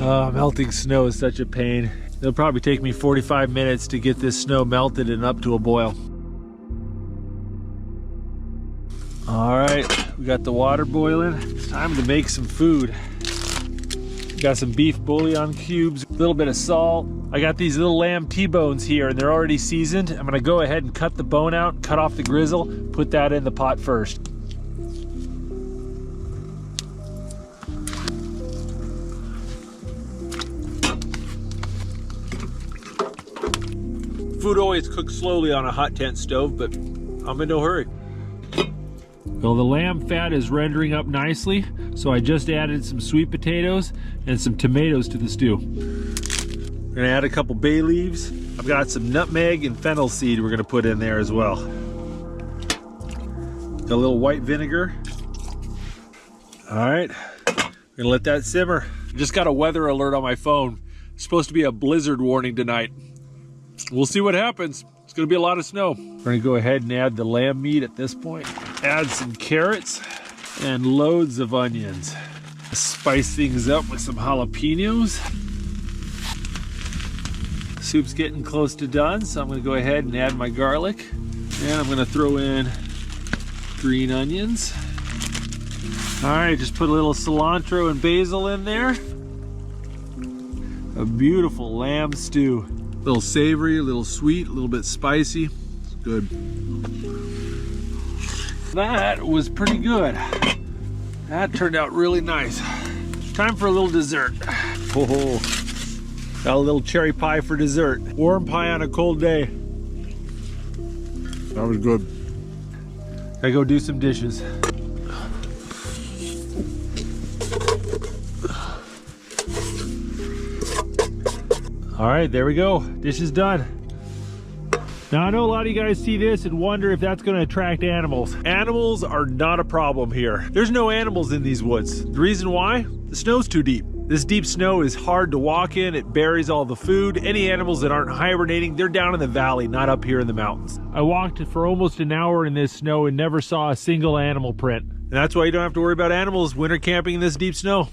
Melting snow is such a pain. It'll probably take me 45 minutes to get this snow melted and up to a boil. All right, we got the water boiling. It's time to make some food. Got some beef bouillon cubes, a little bit of salt. I got these little lamb T-bones here and they're already seasoned. I'm gonna go ahead and cut the bone out, cut off the grizzle, put that in the pot first. Food always cooks slowly on a hot tent stove, but I'm in no hurry. Well, the lamb fat is rendering up nicely, so I just added some sweet potatoes and some tomatoes to the stew. We're gonna add a couple bay leaves. I've got some nutmeg and fennel seed we're gonna put in there as well. Got a little white vinegar. All right, we're gonna let that simmer. Just got a weather alert on my phone. It's supposed to be a blizzard warning tonight. We'll see what happens. It's gonna be a lot of snow. We're gonna go ahead and add the lamb meat at this point. Add some carrots and loads of onions. Spice things up with some jalapenos. Soup's getting close to done, so I'm gonna go ahead and add my garlic. And I'm gonna throw in green onions. All right, just put a little cilantro and basil in there. A beautiful lamb stew. A little savory, a little sweet, a little bit spicy. It's good. That was pretty good. That turned out really nice. Time for a little dessert. Oh, got a little cherry pie for dessert. Warm pie on a cold day. That was good. Gotta go do some dishes. All right, there we go. Dish is done. Now I know a lot of you guys see this and wonder if that's gonna attract animals. Animals are not a problem here. There's no animals in these woods. The reason why? The snow's too deep. This deep snow is hard to walk in. It buries all the food. Any animals that aren't hibernating, they're down in the valley, not up here in the mountains. I walked for almost an hour in this snow and never saw a single animal print. And that's why you don't have to worry about animals winter camping in this deep snow.